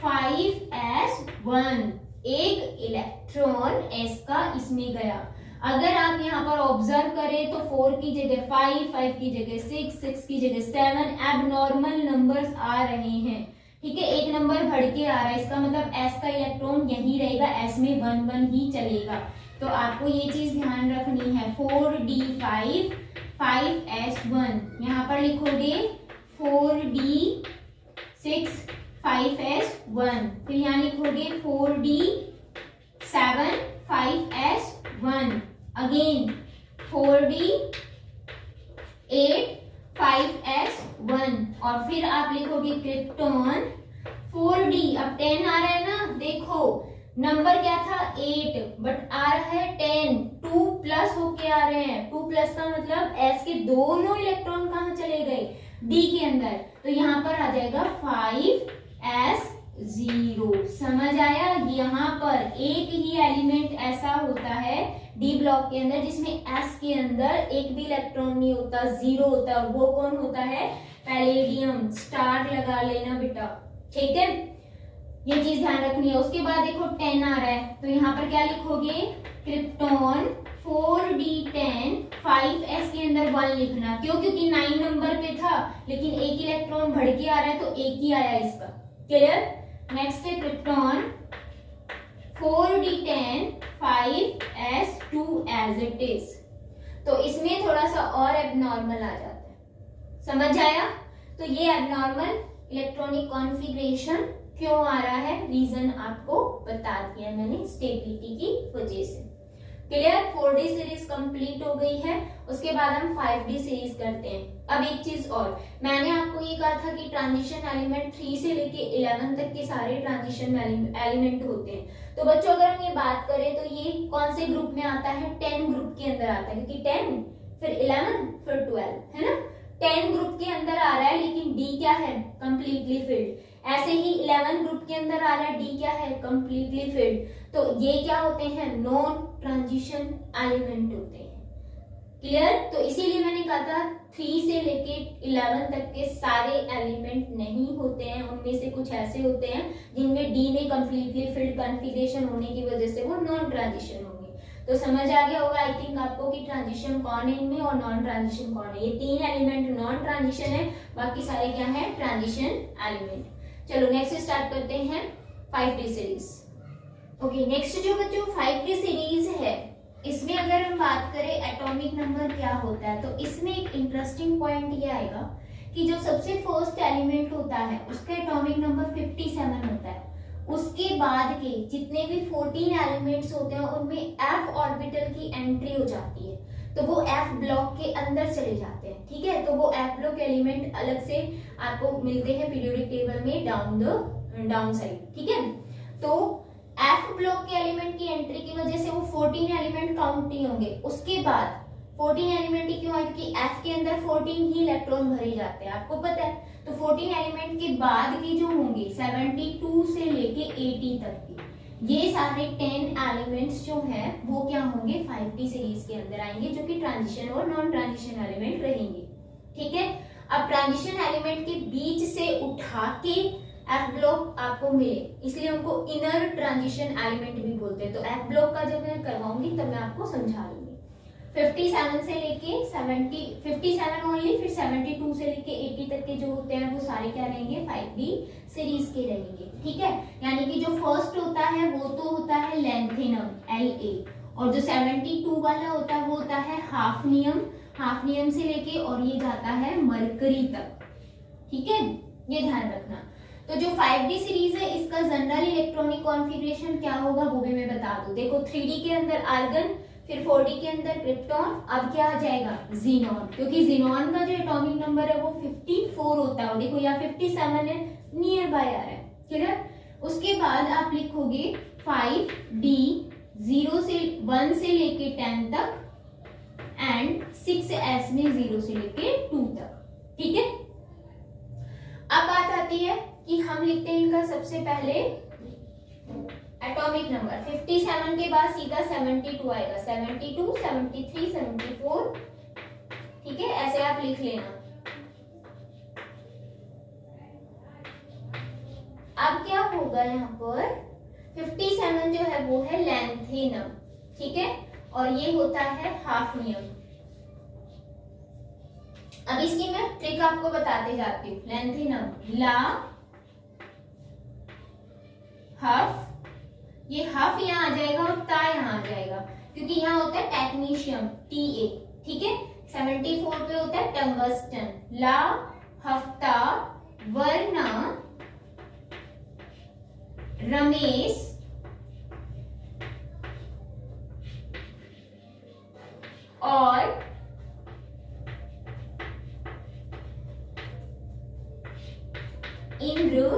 5s1, एक इलेक्ट्रॉन s का इसमें गया। अगर आप यहाँ पर ऑब्जर्व करें तो 4 की जगह 5, 5 की जगह 6, 6 की जगह 7 एबनॉर्मल नंबर्स आ रहे हैं, ठीक है, एक नंबर बढ़ के आ रहा है, इसका मतलब s का इलेक्ट्रॉन यही रहेगा, s में 1 1 ही चलेगा। तो आपको ये चीज ध्यान रखनी है, 4d5 5s1, यहाँ पर लिखोगे 4d6 5s1, फिर यहाँ लिखोगे 4d7 5s1, again 4d8 5s1, और फिर आप लिखोगे क्रिप्टॉन 4d, अब 10 आ रहा है ना, देखो नंबर क्या था 8 बट आ रहा है 10, 2 प्लस होके आ रहे हैं, 2 प्लस का मतलब s के दोनों इलेक्ट्रॉन कहाँ चले गए, d के अंदर, तो यहाँ पर आ जाएगा 5s0। समझ आया, यहाँ पर एक ही एलिमेंट ऐसा होता है डी ब्लॉक के अंदर जिसमें s के अंदर एक भी इलेक्ट्रॉन नहीं होता, 0 होता है, वो कौन होता है, पैलेडियम, स्टार लगा लेना बेटा, ठीक है, ये चीज ध्यान रखनी है। उसके बाद देखो 10 आ रहा है, तो यहाँ पर क्या लिखोगे, क्रिप्टॉन 4d10 5s के अंदर 1 लिखना, क्यों, क्योंकि 9 नंबर पे था लेकिन एक इलेक्ट्रॉन बढ़ के आ रहा है तो एक ही आया इसका, क्लियर। नेक्स्ट है krypton 4d10 5s2 as it is, तो इसमें थोड़ा सा और एबनॉर्मल आ जाता है, समझ आया। तो ये एबनॉर्मल इलेक्ट्रॉनिक कॉन्फ़िगरेशन क्यों आ रहा है, रीजन आपको बता दिया मैंने, स्टेबिलिटी की वजह से, क्लियर। 4D सीरीज कंप्लीट हो गई है, उसके बाद हम 5D सीरीज करते हैं। अब एक चीज और, मैंने आपको ये कहा था कि ट्रांजिशन एलिमेंट 3 से लेके 11 तक के सारे ट्रांजिशन एलिमेंट होते हैं। तो बच्चों अगर हम ये बात करें तो ये कौन से ग्रुप में आता है, 10 ग्रुप के अंदर आता है, क्योंकि 10 फिर 11 फिर 12 है ना, 10 ग्रुप के अंदर आ रहा है, लेकिन D क्या है, कंप्लीटली फिल्ड। ऐसे ही 11 ग्रुप के अंदर आ रहा है, D क्या है, कंप्लीटली फिल्ड। तो ये क्या होते हैं, नॉन ट्रांजिशन एलिमेंट होते हैं, क्लियर। तो इसीलिए मैंने कहा था 3 से लेके 11 तक के सारे एलिमेंट नहीं होते हैं, उनमें से कुछ ऐसे होते हैं जिनमें D में कंप्लीटली फिल्ड कॉन्फ़िगरेशन होने की वजह से वो नॉन ट्रांजिशन होंगे। तो समझ आ गया होगा आई थिंक आपको कि ट्रांजिशन कौन है इनमें और नॉन ट्रांजिशन कौन है। ये 3 एलिमेंट नॉन ट्रांजिशन है, बाकी सारे क्या है, ट्रांजिशन एलिमेंट। चलो नेक्स्ट स्टार्ट करते हैं 5D सीरीज। ओके, नेक्स्ट जो बच्चों 5D सीरीज है, इसमें अगर हम बात करें एटॉमिक नंबर क्या होता है, तो इसमें एक इंटरेस्टिंग पॉइंट ये आएगा कि जो सबसे फर्स्ट एलिमेंट होता है उसका एटॉमिक नंबर 57 होता है, उसके बाद के जितने भी 14 एलिमेंट्स होते हैं उनमें एफ ऑर्बिटल की एंट्री हो जाती है, तो वो एफ ब्लॉक के अंदर चले जाते हैं। ठीक है, तो वो एफ ब्लॉक एलिमेंट अलग से आपको मिलते हैं पीरियोडिक टेबल में डाउन साइड। ठीक है, तो एफ ब्लॉक के एलिमेंट की एंट्री की वजह से वो 14 एलिमेंट काउंट नहीं होंगे। उसके बाद 14 एलिमेंट ही क्यों है, क्योंकि एफ के अंदर 14 ही इलेक्ट्रॉन भरे जाते हैं, आपको पता है। तो 14 एलिमेंट के बाद के जो होंगे 72 से लेके 80 तक के, ये सारे 10 एलिमेंट्स जो हैं वो क्या होंगे 5d सीरीज के अंदर आएंगे, जो कि ट्रांजिशन और नॉन ट्रांजिशन एलिमेंट रहेंगे। ठीक है, अब ट्रांजिशन एलिमेंट के बीच से उठा के एफ ब्लॉक आपको मिले, इसलिए उनको इनर ट्रांजिशन एलिमेंट भी बोलते हैं। तो एफ ब्लॉक का जब मैं करवाऊंगी तब मैं आपको समझा दूंगी। 57 से लेके 57 ओनली, फिर 72 से लेके 80 तक के जो होते हैं वो सारे क्या रहेंगे 5d सीरीज के रहेंगे। ठीक है, यानी कि जो फर्स्ट होता है वो तो होता है लेंथेनम La, और जो 72 वाला होता है वो होता है हाफनियम से लेके और ये जाता है मरकरी तक। ठीक है, ये ध्यान रखना। तो जो 5d सीरीज है इसका जनरल इलेक्ट्रॉनिक कॉन्फ़िगरेशन क्या होगा वो भी मैं बता दूं। देखो 3d के अंदर आर्गन, फिर 4d के अंदर क्रिप्टॉन, अब क्या आ जाएगा जीनॉन, क्योंकि जीनॉन का जो एटॉमिक नंबर है वो 54 होता है। देखो यहाँ 57 है, नियर बाय आ रहा है। क्लियर, उसके बाद आप लिखोगे 5d 1 से लेके 10 तक एंड 6s में 0 से लेके 2 तक। ठीक है, अब बात आती है कि हम लिखते हैं इनका सबसे पहले एटॉमिक नंबर। 57 के बाद सीधा 72 आएगा, 72, 73, 74। ठीक है, ऐसे आप लिख लेना। अब क्या होगा यहाँ पर 57 जो है वो है लेंथेनम। ठीक है, और ये होता है हाफनियम। अब इसकी मैं ट्रिक आपको बताते जाती हूँ। लेंथेनम ला हफ, ये हफ यहाँ आ जाएगा और ता यहाँ आ जाएगा, क्योंकि यहाँ होता है टेक्नीशियम Ta। ठीक है, 74 पे होता है टंगस्टन। ला हफ्ता वरना रमेश और इंद्र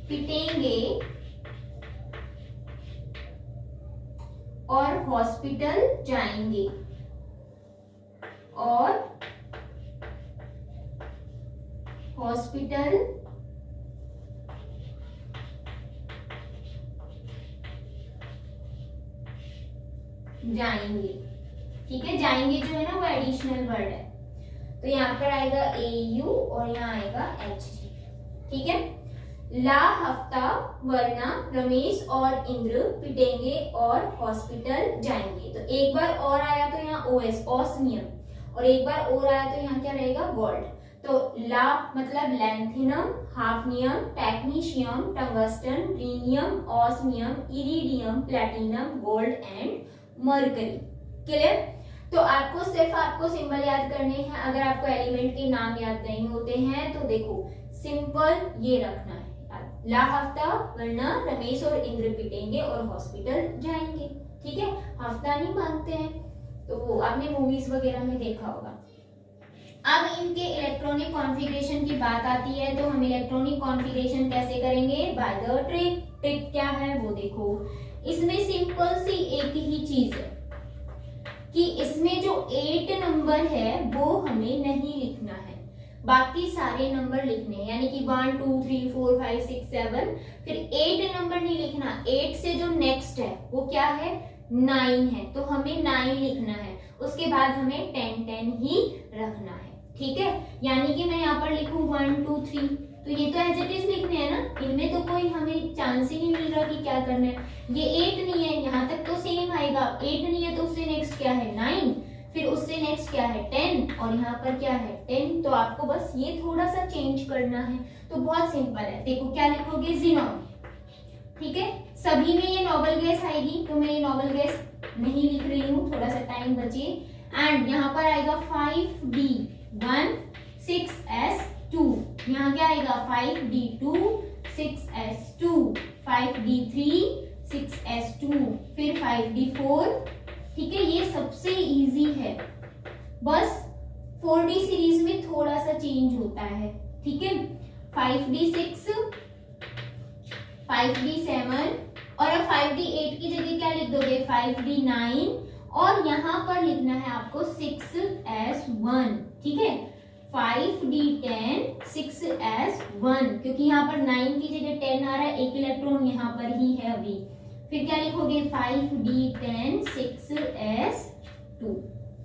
पिटेंगे और हॉस्पिटल जाएंगे, और हॉस्पिटल जाएंगे। ठीक है, जाएंगे जो है ना वो एडिशनल वर्ड है, तो यहाँ पर आएगा AU और यहाँ आएगा HG। ठीक है, ला हफ्ता वरना रमेश और इंद्र पिटेंगे और हॉस्पिटल जाएंगे। तो एक बार और आया तो यहाँ OS ऑस्मियम, और एक बार और आया तो यहाँ क्या रहेगा गोल्ड। तो ला मतलब lanthanum, hafnium, technetium, tungsten, rhenium, osmium, iridium, platinum, gold and mercury. Clear, तो आपको सिंबल याद करने हैं। अगर आपको एलिमेंट के नाम याद नहीं होते हैं तो देखो सिंपल ये रखना है, ला हफ्ता वरना रमेश और इंद्र पिटेंगे और हॉस्पिटल जाएंगे। ठीक है, हफ्ता नहीं मांगते हैं, तो वो आपने मूवीज वगैरह में देखा होगा। अब इनके इलेक्ट्रॉनिक कॉन्फ़िगरेशन की बात आती है, तो हम इलेक्ट्रॉनिक कॉन्फ़िगरेशन कैसे करेंगे, बाय द ट्रिक। ट्रिक क्या है वो देखो, इसमें सिंपल सी एक ही चीज है कि इसमें जो 8 नंबर है वो हमें नहीं लिखना है, बाकी सारे नंबर लिखने हैं। यानी कि 1 2 3 4 5 6 7, फिर 8 नंबर नहीं लिखना। 8 से जो नेक्स्ट है वो क्या है 9 है, तो हमें 9 लिखना है। उसके बाद हमें 10 10 ही रखना है। ठीक है, यानी कि मैं यहाँ पर लिखूं 1 2 3, तो ये तो एज इट इज लिखने हैं ना, इनमें तो कोई हमें चांस ही नहीं मिल रहा कि क्या करना है। ये 8 नहीं है, यहाँ तक तो सेम आएगा। 8 नहीं है तो उससे नेक्स्ट क्या है 9, फिर उससे नेक्स्ट क्या है 10, और यहाँ पर क्या है 10। तो आपको बस ये थोड़ा सा चेंज करना है, तो बहुत सिंपल है। देखो क्या लिखोगे जीनॉन। ठीक है, सभी में ये नोबल गैस आएगी, तो मैं ये नोबल गैस नहीं लिख रही हूँ, थोड़ा सा टाइम बचे। एंड यहाँ पर आएगा 5D1 6S2, यहाँ क्या आएगा 5D2 6S2, 5D3 6S2, फिर 5D4। ठीक है, ये सबसे इजी है, बस 4D सीरीज में थोड़ा सा चेंज होता है। ठीक है, 5D6 5D7 और अब 5D8 की जगह क्या लिख दोगे 5D9 और यहाँ पर लिखना है आपको 6S1। ठीक है, 5D10 6S1, क्योंकि यहाँ पर 9 की जगह 10 आ रहा है, एक इलेक्ट्रॉन यहाँ पर ही है अभी। फिर क्या लिखोगे 5D10 6S2।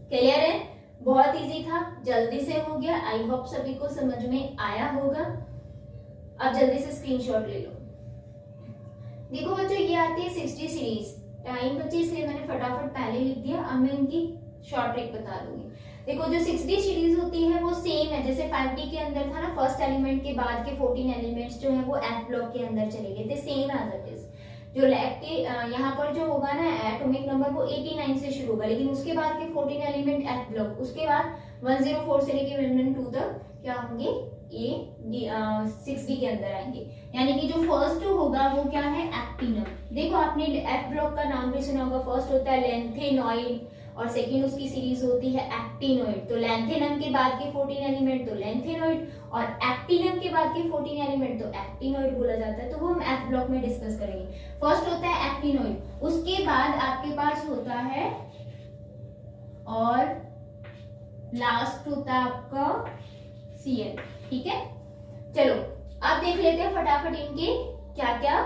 क्लियर है, बहुत इजी था, जल्दी से हो गया। आई होप सभी को समझ में आया होगा। अब जल्दी से स्क्रीनशॉट ले लो। देखो बच्चों, ये आती है 60 सीरीज। टाइम बचे इसलिए मैंने फटाफट पहले लिख दिया, अब मैं इनकी शॉर्ट ट्रिक बता दूंगी। देखो, जो 60 सीरीज होती है वो सेम है जैसे 5D के अंदर था ना, फर्स्ट एलिमेंट के बाद के 14 एलिमेंट्स जो है वो एफ ब्लॉक के अंदर चले गए थे, सेम एज इट इज। जो यहाँ पर जो होगा ना एटॉमिक नंबर वो 89 से शुरू होगा, लेकिन उसके बाद के 14 एलिमेंट एफ ब्लॉक, उसके बाद 104 से लेके 102 तक क्या होंगे, ये 6D के अंदर आएंगे। यानी कि जो फर्स्ट होगा वो क्या है, एक्टिनम। देखो, आपने एफ ब्लॉक का नाम भी सुना होगा, फर्स्ट होता है लैंथेनॉइड और सेकंड उसकी सीरीज होती है एक्टिनोइड। तो लैंथेनम के बाद के 14 एलिमेंट तो लैंथेनॉइड और एक्टिनम के बाद के 14 एलिमेंट तो एक्टिनोइड बोला जाता है। तो वो हम एफ ब्लॉक में डिस्कस करेंगे। फर्स्ट होता है एक्टिनोइड, उसके बाद आपके पास होता है और लास्ट होता है आपका Cl। ठीक है, चलो अब देख लेते हैं फटाफट इनके क्या क्या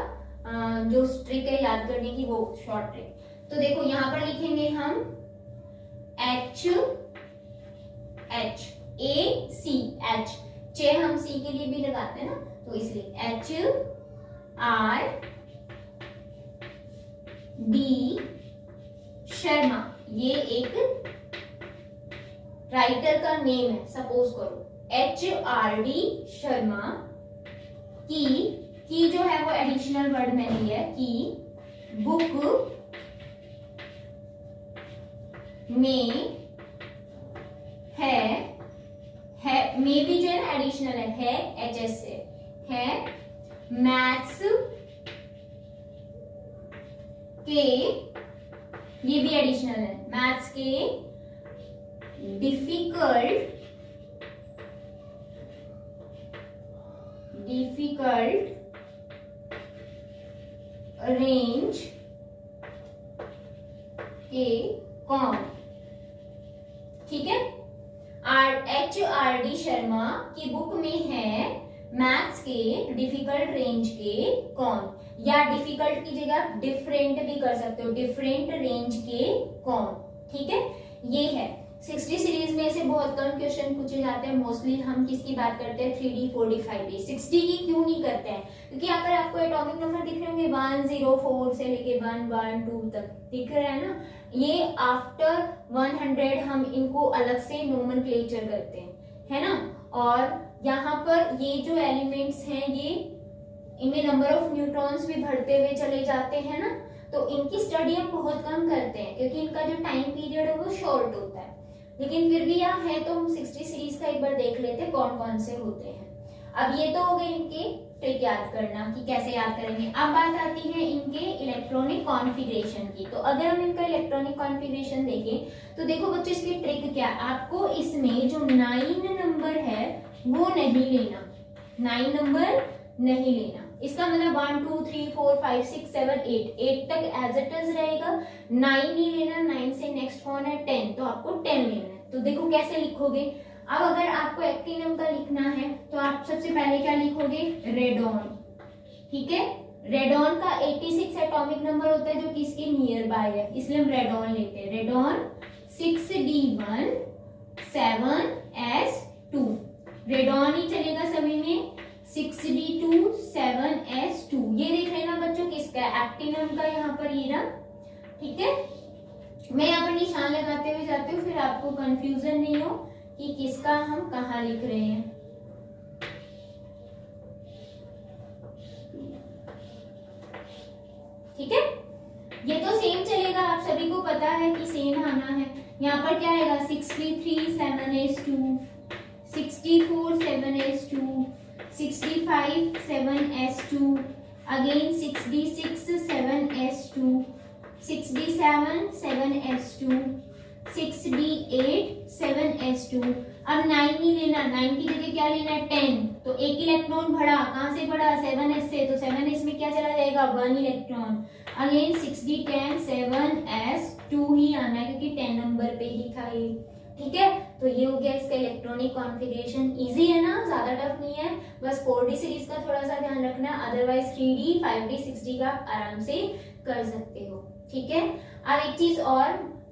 जो ट्रिक है याद करने की, वो शॉर्ट ट्रिक। तो देखो, यहाँ पर लिखेंगे हम H A C H, चे हम C के लिए भी लगाते हैं ना, तो इसलिए HR D शर्मा, ये एक राइटर का नेम है, सपोज करो HRD शर्मा की जो है वो एडिशनल वर्ड मैंने लिया की बुक में है में भी जो है ना एडिशनल है HS से है, मैथ्स के, ये भी एडिशनल है, मैथ्स के डिफिकल्ट रेंज के कौन। ठीक है, HRD शर्मा की बुक में है मैथ्स के डिफिकल्ट रेंज के कौन, या डिफिकल्ट की जगह डिफरेंट भी कर सकते हो, डिफरेंट रेंज के कौन। ठीक है, ये है 60 सीरीज में से बहुत कम क्वेश्चन पूछे जाते हैं। मोस्टली हम किसकी बात करते हैं, 3D 4D 5D। 60 की क्यों नहीं करते हैं, क्योंकि अगर आपको एटॉमिक नंबर दिख रहे होंगे 104 से लेके 112 तक दिख रहा है ना, ये आफ्टर 100 हम इनको अलग से नोमेनक्लेचर करते हैं, है ना। और यहाँ पर ये जो एलिमेंट्स हैं, ये इनमें नंबर ऑफ न्यूट्रॉन्स भी बढ़ते हुए चले जाते हैं ना, तो इनकी स्टडी हम बहुत कम करते हैं क्योंकि इनका जो टाइम पीरियड है वो शॉर्ट होता है। लेकिन फिर भी यहाँ है तो हम 60 सीरीज का एक बार देख लेते हैं कौन कौन से होते हैं। अब ये तो हो गए इनके ट्रिक याद करना कि कैसे याद करेंगे। अब बात आती है इनके इलेक्ट्रॉनिक कॉन्फ़िगरेशन की। तो अगर हम इनका इलेक्ट्रॉनिक कॉन्फ़िगरेशन देखें तो देखो बच्चों, इसकी ट्रिक क्या है, आपको इसमें जो 9 नंबर है वो नहीं लेना, 9 नंबर नहीं लेना। इसका मतलब 1 2 3 4 5 6 7 8 तक एज इट इज रहेगा, 9 नहीं लेना। 9 से नेक्स्ट कौन है, 10, तो आपको 10 लेना है। तो देखो कैसे लिखोगे। अब अगर आपको एक्टिनम का लिखना है तो आप सबसे पहले क्या लिखोगे, रेडॉन। ठीक है, रेडॉन का 86 एटॉमिक नंबर होता है जो किसके नियर बाय है, इसलिए हम रेडॉन लेते हैं। रेडॉन 6D1 7S2, रेडॉन ही चलेगा सभी में। 6D2 7S2, ये देख लेना बच्चों किसका है, एक्टिनम का, यहाँ पर ये रहा। ठीक है, मैं यहाँ पर निशान लगाते हुए जाती हूँ, फिर आपको कंफ्यूजन नहीं हो कि किसका हम कहाँ लिख रहे हैं। ठीक है, ये तो सेम चलेगा, आप सभी को पता है कि सेम आना है। यहाँ पर क्या आएगा 63 7s2, 64 7s2, 65 7s2, again 66 7s2, 67 7s2, 68 7s2। अब 9 नहीं लेना, 9 की जगह क्या लेना है 10, तो एक इलेक्ट्रॉन बढ़ा, कहाँ से बढ़ा 7s से, तो 7s में क्या चला जाएगा 1 इलेक्ट्रॉन। अगेन 60 10 7s2 ही आना है क्योंकि 10 नंबर पे ही था ये। ठीक है, तो ये हो गया इसका इलेक्ट्रॉनिक कॉन्फ़िगरेशन। इजी है ना, ज्यादा टफ नहीं है, बस 4D सीरीज का थोड़ा सा ध्यान रखना है, अदरवाइज 3D 5D 6D का आप आराम से कर सकते हो। ठीक है, अब एक चीज और,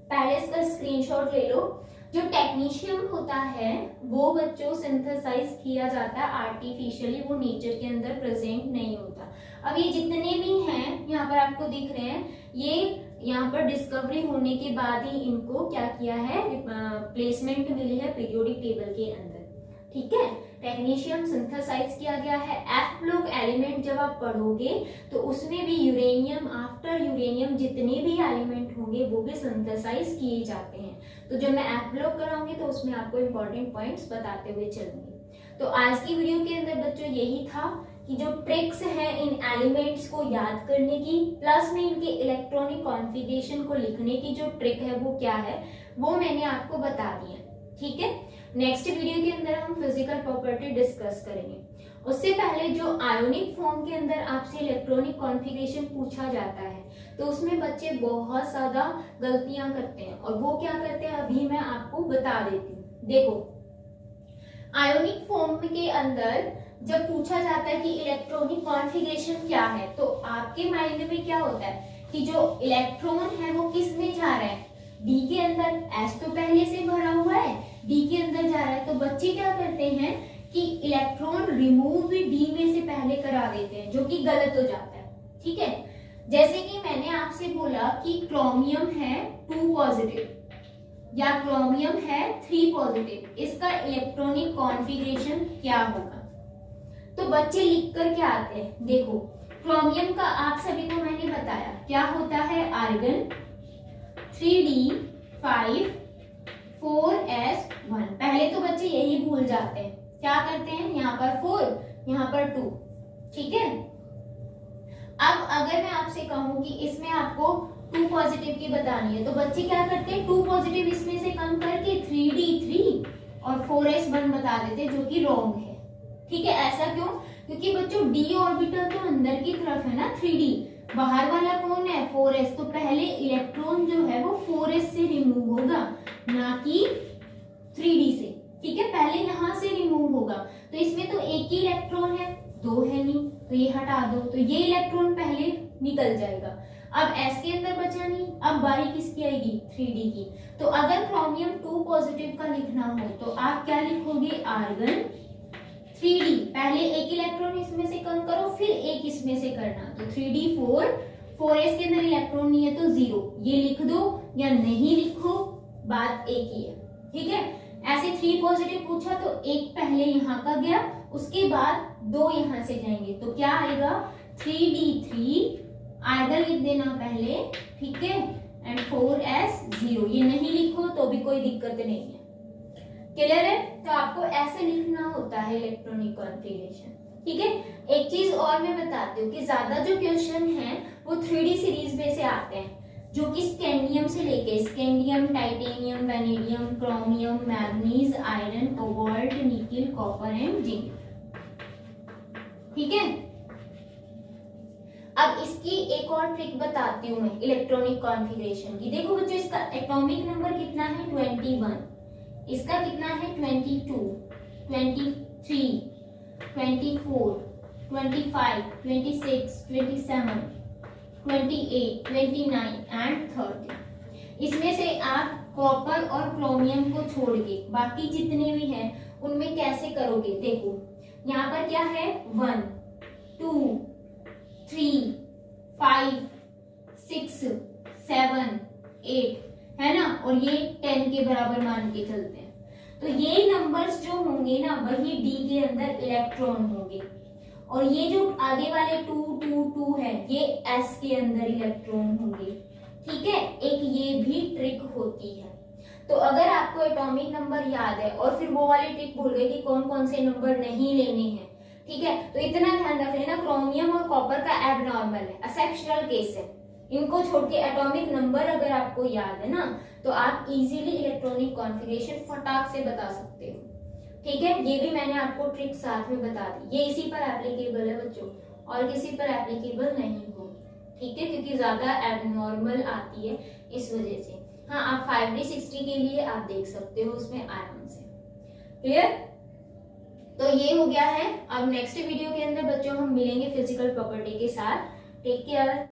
पहले इसका स्क्रीनशॉट ले लो। जो टेक्नीशियम होता है वो बच्चों सिंथेसाइज किया जाता है आर्टिफिशियली, वो नेचर के अंदर प्रेजेंट नहीं होता। अब ये जितने भी हैं यहाँ पर आपको दिख रहे हैं, ये यहाँ पर डिस्कवरी होने के बाद ही इनको क्या किया है, प्लेसमेंट मिली है पीरियोडिक टेबल के अंदर। ठीक है, टेक्नीशियम सिंथेसाइज किया गया है। एफ ब्लॉक एलिमेंट जब आप पढ़ोगे तो उसमें भी यूरेनियम, आफ्टर यूरेनियम जितने भी एलिमेंट होंगे वो भी सिंथेसाइज किए जाते हैं। तो जब मैं एफ ब्लॉक कराऊंगी तो उसमें आपको इंपॉर्टेंट पॉइंट्स बताते हुए चलूंगी। तो आज की वीडियो के अंदर बच्चों यही था कि जो ट्रिक्स है इन एलिमेंट्स को याद करने की, प्लस में इनके इलेक्ट्रॉनिक कॉन्फ़िगरेशन को लिखने की जो ट्रिक है वो क्या है, वो मैंने आपको बता दी है। ठीक है, नेक्स्ट वीडियो के अंदर हम फिजिकल प्रॉपर्टी डिस्कस करेंगे। उससे पहले जो आयोनिक फॉर्म के अंदर आपसे इलेक्ट्रॉनिक कॉन्फ़िगरेशन पूछा जाता है तो उसमें बच्चे बहुत ज्यादा गलतियां करते हैं, और वो क्या करते हैं अभी मैं आपको बता देती हूँ। देखो, आयोनिक फॉर्म के अंदर जब पूछा जाता है कि इलेक्ट्रॉनिक कॉन्फ़िगरेशन क्या है, तो आपके माइंड में क्या होता है कि जो इलेक्ट्रॉन है वो किस में जा रहा है, डी के अंदर। एस तो पहले से भरा हुआ है, डी के अंदर जा रहा है, तो बच्चे क्या करते हैं कि इलेक्ट्रॉन रिमूव भी डी में से पहले करा देते हैं, जो कि गलत हो जाता है। ठीक है, जैसे कि मैंने आपसे बोला कि क्रोमियम है 2 पॉजिटिव या क्रोमियम है 3 पॉजिटिव, इसका इलेक्ट्रॉनिक कॉन्फ़िगरेशन क्या होगा, तो बच्चे लिख कर क्या आते हैं। देखो, क्रोमियम का आप सभी को मैंने बताया क्या होता है, आर्गन 3d5 4s1। पहले तो बच्चे यही भूल जाते हैं, क्या करते हैं यहाँ पर 4 यहाँ पर 2। ठीक है, अब अगर मैं आपसे कहूं कि इसमें आपको 2 पॉजिटिव की बतानी है तो बच्चे क्या करते हैं, 2 पॉजिटिव इसमें से कम करके 3d3 और 4s1 बता देते जो कि रॉन्ग है। ठीक है, ऐसा क्यों, क्योंकि बच्चों डी ऑर्बिटल तो अंदर की तरफ है ना, 3d, बाहर वाला कौन है 4s, तो पहले इलेक्ट्रॉन जो है वो 4s से रिमूव होगा ना कि 3d से। ठीक है, पहले यहां से रिमूव होगा, तो इसमें तो एक ही इलेक्ट्रॉन है, 2 है नहीं, तो ये हटा दो, तो ये इलेक्ट्रॉन पहले निकल जाएगा। अब s के अंदर बचा नहीं, अब बारी किसकी आएगी 3d की। तो अगर क्रोमियम 2 पॉजिटिव का लिखना हो तो आप क्या लिखोगे, आर्गन 3d, पहले एक इलेक्ट्रॉन इसमें से कम करो फिर एक इसमें से करना, तो 3d4, 4s के अंदर इलेक्ट्रॉन नहीं है तो 0, ये लिख दो या नहीं लिखो, बात एक ही है। ठीक है, ऐसे 3 पॉजिटिव पूछा तो एक पहले यहाँ का गया, उसके बाद 2 यहाँ से जाएंगे, तो क्या आएगा 3d3, आर्गन लिख देना पहले। ठीक है, एंड 4s0, ये नहीं लिखो तो भी कोई दिक्कत नहीं है। क्लियर है, तो आपको ऐसे लिखना होता है इलेक्ट्रॉनिक कॉन्फ़िगरेशन। ठीक है, एक चीज और मैं बताती हूँ कि ज्यादा जो क्वेश्चन है वो 3D सीरीज में से आते हैं, जो कि स्कैंडियम से लेके scandium, titanium, vanadium, chromium, manganese, iron, cobalt, nickel, copper and zinc. ठीक है, अब इसकी एक और ट्रिक बताती हूँ मैं इलेक्ट्रॉनिक कॉन्फ़िगरेशन की। देखो बच्चों, इसका एटॉमिक नंबर कितना है 21, इसका कितना है 22, 23, 24, 25, 26, 27, 28, 29 एंड 30। इसमें से आप कॉपर और क्रोमियम को छोड़ के बाकी जितने भी हैं उनमें कैसे करोगे। देखो यहाँ पर क्या है 1, 2, 3, 5, 6, 7, 8 है ना, और ये 10 के बराबर मान के चलते हैं, तो ये नंबर्स जो होंगे ना वही डी के अंदर इलेक्ट्रॉन होंगे, और ये जो आगे वाले 2, 2, 2 है ये एस के अंदर इलेक्ट्रॉन होंगे। ठीक है, एक ये भी ट्रिक होती है। तो अगर आपको एटॉमिक नंबर याद है और फिर वो वाली ट्रिक भूल गए कि कौन कौन से नंबर नहीं लेने हैं, ठीक है, तो इतना ध्यान रख लेना, क्रोमियम और कॉपर का एबनॉर्मल है, एक्सेप्शनल केस है। इनको छोड़ के एटॉमिक नंबर अगर आपको याद है ना, तो आप इजीली इलेक्ट्रॉनिक कॉन्फ़िगरेशन फटाक से बता सकते हो। ठीक है, ये भी मैंने आपको ट्रिक साथ में बता दी, ये इसी पर एप्लीकेबल है बच्चों, और किसी पर एप्लीकेबल नहीं होगी। ठीक है, क्योंकि ज्यादा एबनॉर्मल आती है इस वजह से। हाँ, आप 5D60 के लिए आप देख सकते हो उसमें आराम से। क्लियर? तो ये हो गया है। अब नेक्स्ट वीडियो के अंदर बच्चों हम मिलेंगे फिजिकल प्रॉपर्टी के साथ। Take care.